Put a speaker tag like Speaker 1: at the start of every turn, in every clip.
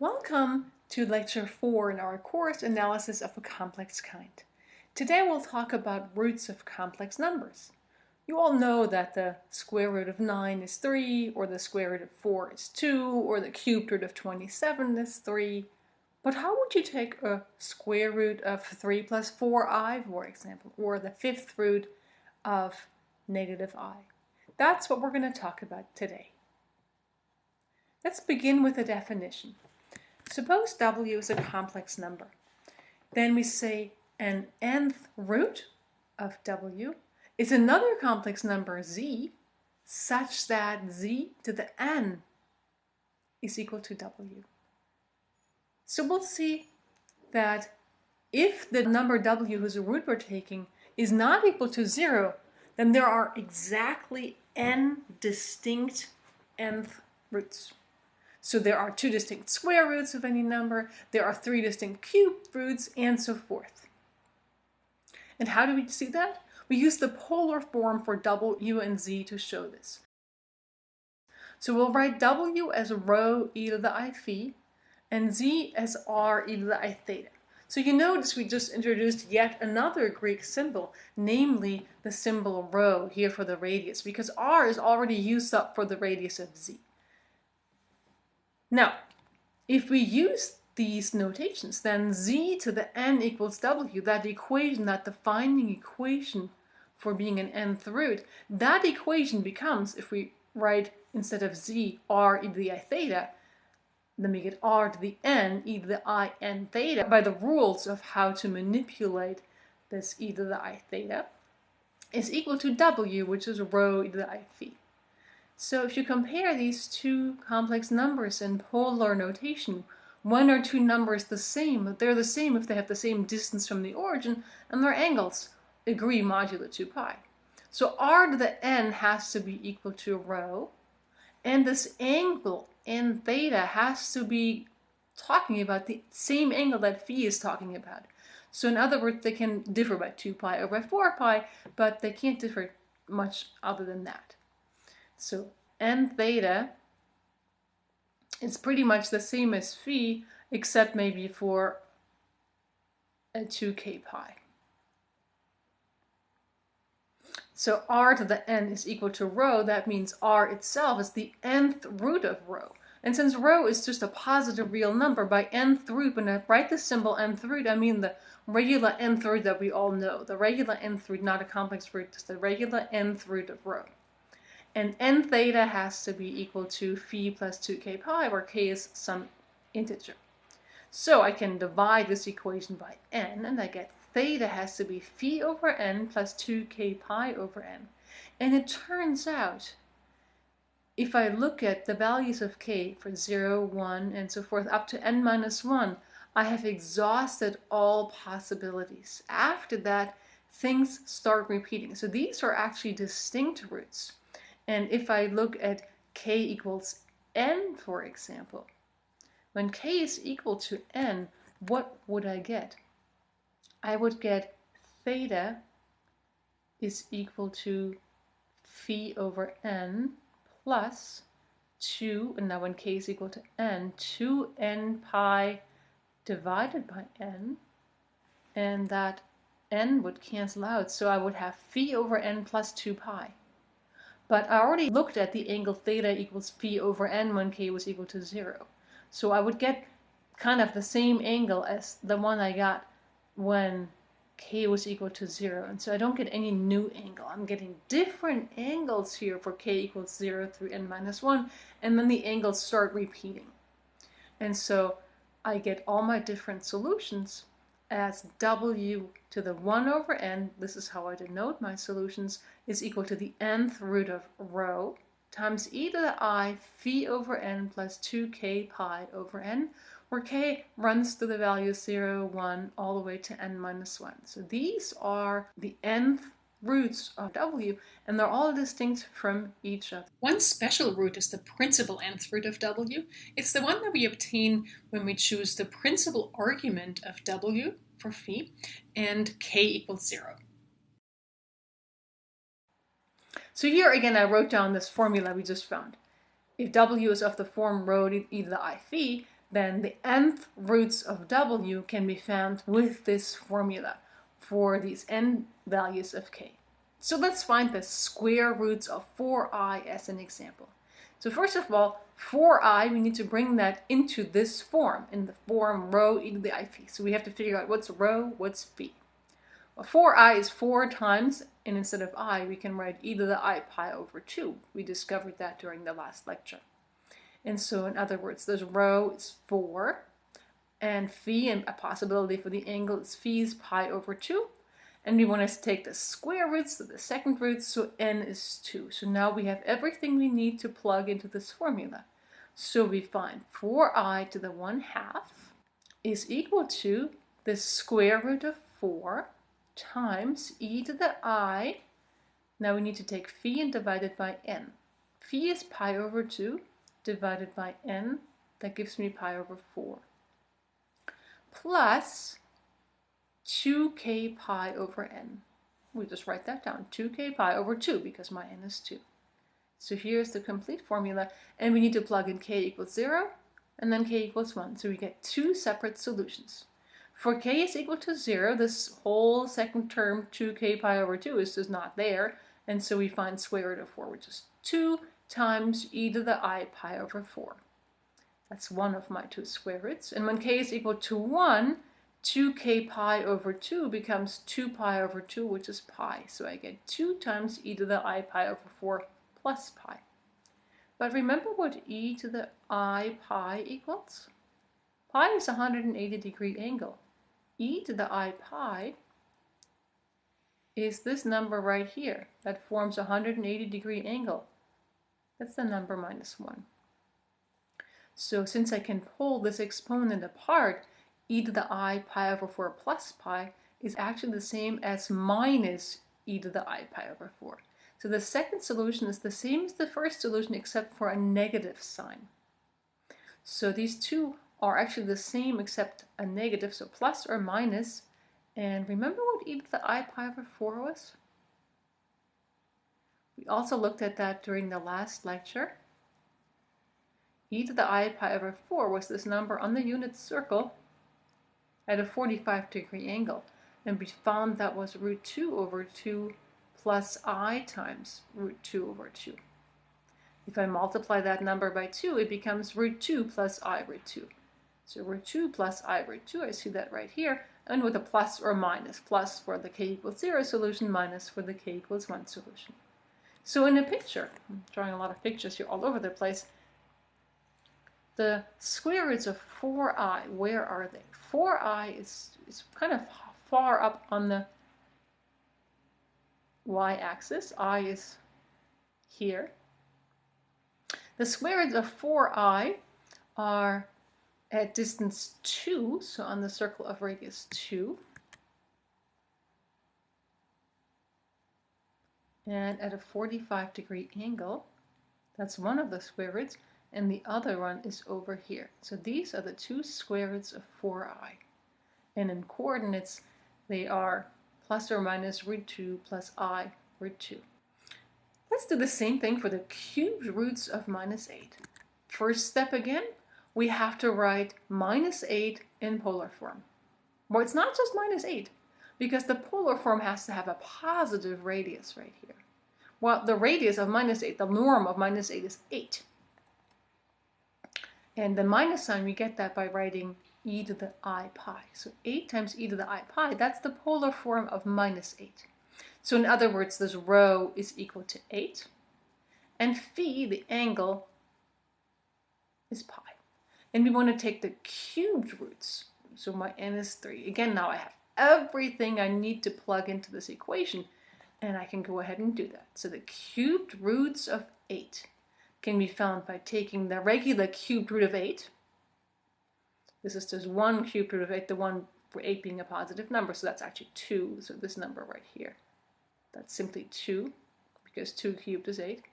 Speaker 1: Welcome to Lecture 4 in our course Analysis of a Complex Kind. Today we'll talk about roots of complex numbers. You all know that the square root of 9 is 3, or the square root of 4 is 2, or the cubed root of 27 is 3. But how would you take a square root of 3 plus 4i, for example, or the fifth root of negative I? That's what we're going to talk about today. Let's begin with a definition. Suppose w is a complex number. Then we say an nth root of w is another complex number z such that z to the n is equal to w. So we'll see that if the number w whose root we're taking is not equal to 0, then there are exactly n distinct nth roots. So there are 2 distinct square roots of any number, there are 3 distinct cubed roots, and so forth. And how do we see that? We use the polar form for w and z to show this. So we'll write w as rho e to the I phi, and z as r e to the I theta. So you notice we just introduced yet another Greek symbol, namely the symbol rho here for the radius, because r is already used up for the radius of z. Now, if we use these notations, then z to the n equals w, that equation, that defining equation for being an nth root, that equation becomes, if we write instead of z, r e to the I theta, then we get r to the n e to the I n theta by the rules of how to manipulate this e to the I theta is equal to w, which is rho e to the I phi. So if you compare these two complex numbers in polar notation, when are two numbers the same? They're the same if they have the same distance from the origin and their angles agree modulo 2 pi. So r to the n has to be equal to rho, and this angle n theta has to be talking about the same angle that phi is talking about. So in other words, they can differ by 2 pi or by 4 pi, but they can't differ much other than that. So n theta is pretty much the same as phi, except maybe for a 2k pi. So r to the n is equal to rho. That means r itself is the nth root of rho. And since rho is just a positive real number, by nth root, when I write the symbol nth root, I mean the regular nth root that we all know. The regular nth root, not a complex root, just the regular nth root of rho. And n theta has to be equal to phi plus 2k pi, where k is some integer. So I can divide this equation by n, and I get theta has to be phi over n plus 2k pi over n. And it turns out, if I look at the values of k for 0, 1, and so forth, up to n minus 1, I have exhausted all possibilities. After that, things start repeating. So these are actually distinct roots. And if I look at k equals n, for example, when k is equal to n, what would I get? I would get theta is equal to phi over n plus 2, and now when k is equal to n, 2n pi divided by n, and that n would cancel out, so I would have phi over n plus 2 pi. But I already looked at the angle theta equals phi over n when k was equal to 0. So I would get kind of the same angle as the one I got when k was equal to 0. And so I don't get any new angle. I'm getting different angles here for k equals 0 through n minus 1, and then the angles start repeating. And so I get all my different solutions as w to the 1 over n, this is how I denote my solutions, is equal to the nth root of rho times e to the I phi over n plus 2k pi over n, where k runs through the values 0, 1, all the way to n minus 1. So these are the nth roots of w, and they're all distinct from each other. One special root is the principal nth root of w. It's the one that we obtain when we choose the principal argument of w for phi and k equals 0. So here again I wrote down this formula we just found. If w is of the form rho e to the I phi, then the nth roots of w can be found with this formula for these n values of k. So let's find the square roots of 4i as an example. So first of all, 4i, we need to bring that into this form, in the form rho e to the I phi. So we have to figure out what's rho, what's phi. Well, 4i is 4 times, and instead of I, we can write e to the I pi over 2. We discovered that during the last lecture. And so in other words, this rho is 4, and phi, and a possibility for the angle is phi is pi over 2. And we want to take the square roots to the second roots, so n is 2. So now we have everything we need to plug into this formula. So we find 4i to the 1/2 is equal to the square root of 4 times e to the I. Now we need to take phi and divide it by n. Phi is pi over 2 divided by n. That gives me pi over 4. Plus 2k pi over n. We just write that down, 2k pi over 2, because my n is 2. So here's the complete formula, and we need to plug in k equals 0, and then k equals 1. So we get two separate solutions. For k is equal to 0, this whole second term, 2k pi over 2, is just not there, and so we find square root of 4, which is 2 times e to the I pi over 4. That's one of my two square roots. And when k is equal to 1, 2k pi over 2 becomes 2 pi over 2, which is pi. So I get 2 times e to the I pi over 4 plus pi. But remember what e to the I pi equals? Pi is a 180-degree angle. E to the I pi is this number right here that forms a 180-degree angle. That's the number -1. So since I can pull this exponent apart, e to the I pi over 4 plus pi is actually the same as minus e to the I pi over 4. So the second solution is the same as the first solution except for a negative sign. So these two are actually the same except a negative, so plus or minus. And remember what e to the I pi over 4 was? We also looked at that during the last lecture. E to the I pi over 4 was this number on the unit circle at a 45-degree angle. And we found that was root 2 over 2 plus I times root 2 over 2. If I multiply that number by 2, it becomes root 2 plus I root 2. So root 2 plus I root 2, I see that right here, and with a plus or minus. Plus for the k equals 0 solution, minus for the k equals 1 solution. So in a picture, I'm drawing a lot of pictures here all over the place, the square roots of 4i, where are they? 4i is kind of far up on the y-axis. I is here. The square roots of 4i are at distance 2, so on the circle of radius 2. And at a 45-degree angle. That's one of the square roots. And the other one is over here. So these are the two square roots of 4i. And in coordinates, they are plus or minus root 2 plus I root 2. Let's do the same thing for the cubed roots of -8. First step again, we have to write -8 in polar form. Well, it's not just -8, because the polar form has to have a positive radius right here. Well, the radius of -8, the norm of -8 is 8. And the minus sign, we get that by writing e to the I pi. So 8 times e to the I pi, that's the polar form of -8. So in other words, this rho is equal to 8. And phi, the angle, is pi. And we want to take the cubed roots. So my n is 3. Again, now I have everything I need to plug into this equation. And I can go ahead and do that. So the cubed roots of 8 can be found by taking the regular cubed root of 8. This is just one cubed root of 8, the one for 8 being a positive number, so that's actually 2. So this number right here, that's simply 2, because 2 cubed is 8,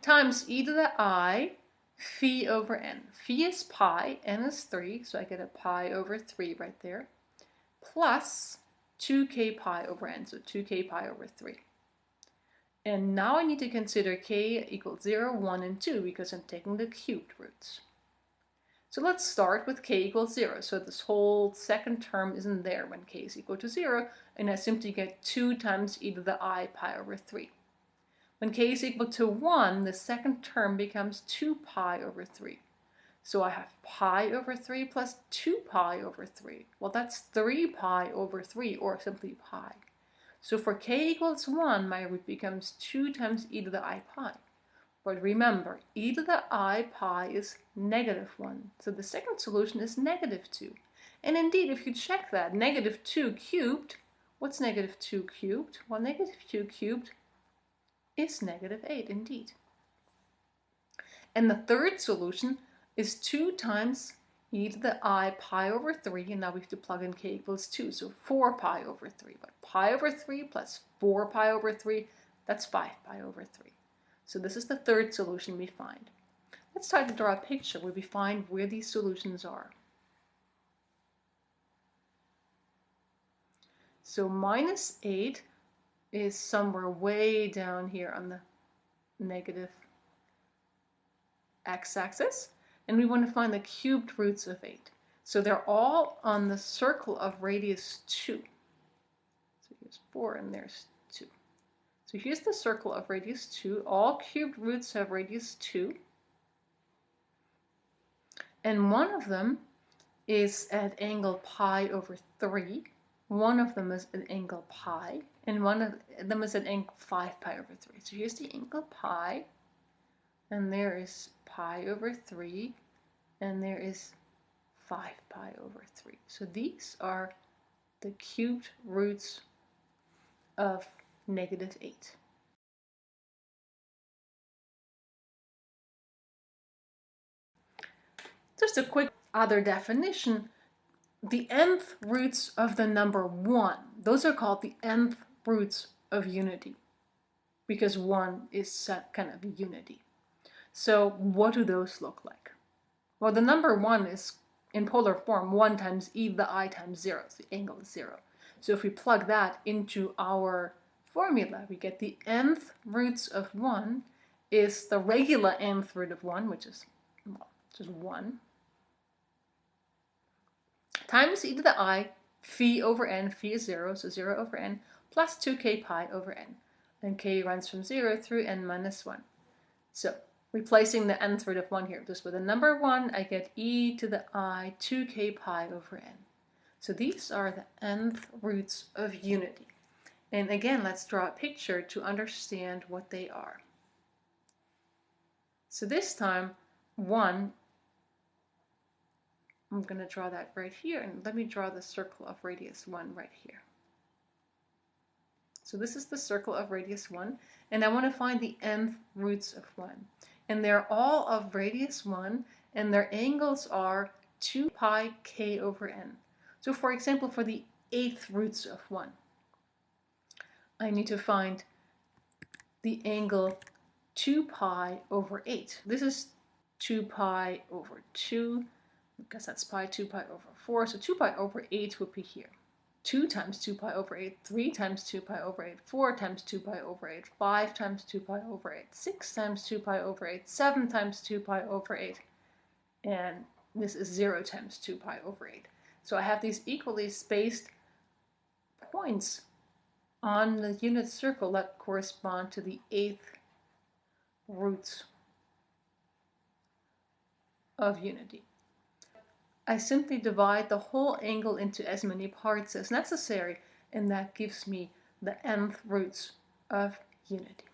Speaker 1: times e to the I phi over n. Phi is pi, n is 3, so I get a pi over 3 right there, plus 2k pi over n, so 2k pi over 3. And now I need to consider k equals 0, 1, and 2 because I'm taking the cubed roots. So let's start with k equals 0. So this whole second term isn't there when k is equal to 0, and I simply get 2 times e to the I pi over 3. When k is equal to 1, the second term becomes 2 pi over 3. So I have pi over 3 plus 2 pi over 3. Well, that's 3 pi over 3, or simply pi. So for k equals 1, my root becomes 2 times e to the I pi. But remember, e to the I pi is negative 1. So the second solution is negative 2. And indeed, if you check that, negative 2 cubed, what's negative 2 cubed? Well, negative 2 cubed is negative 8, indeed. And the third solution is 2 times e to the I pi over 3, and now we have to plug in k equals 2, so 4 pi over 3. But pi over 3 plus 4 pi over 3, that's 5 pi over 3. So this is the third solution we find. Let's try to draw a picture where we find where these solutions are. So minus 8 is somewhere way down here on the negative x-axis, and we want to find the cubed roots of 8. So they're all on the circle of radius 2. So here's 4 and there's 2. So here's the circle of radius 2. All cubed roots have radius 2. And one of them is at angle pi over 3. One of them is at angle pi. And one of them is at angle 5 pi over 3. So here's the angle pi. And there is pi over 3. And there is 5 pi over 3. So these are the cubed roots of negative 8. Just a quick other definition. The nth roots of the number 1, those are called the nth roots of unity, because 1 is kind of a unity. So what do those look like? Well, the number 1 is in polar form 1 times e to the I times 0, so the angle is 0. So if we plug that into our formula, we get the nth roots of 1 is the regular nth root of 1, which is, well, just 1, times e to the I, phi over n, phi is 0, so 0 over n, plus 2k pi over n. And k runs from 0 through n minus 1. So replacing the nth root of 1 here, just with the number 1, I get e to the I 2k pi over n. So these are the nth roots of unity. And again, let's draw a picture to understand what they are. So this time, 1, I'm going to draw that right here, and let me draw the circle of radius 1 right here. So this is the circle of radius 1, and I want to find the nth roots of 1. And they're all of radius 1, and their angles are 2 pi k over n. So for example, for the 8th roots of 1, I need to find the angle 2 pi over 8. This is 2 pi over 2, because that's pi, 2 pi over 4, so 2 pi over 8 would be here. 2 times 2 pi over 8, 3 times 2 pi over 8, 4 times 2 pi over 8, 5 times 2 pi over 8, 6 times 2 pi over 8, 7 times 2 pi over 8, and this is 0 times 2 pi over 8. So I have these equally spaced points on the unit circle that correspond to the 8th roots of unity. I simply divide the whole angle into as many parts as necessary, and that gives me the nth roots of unity.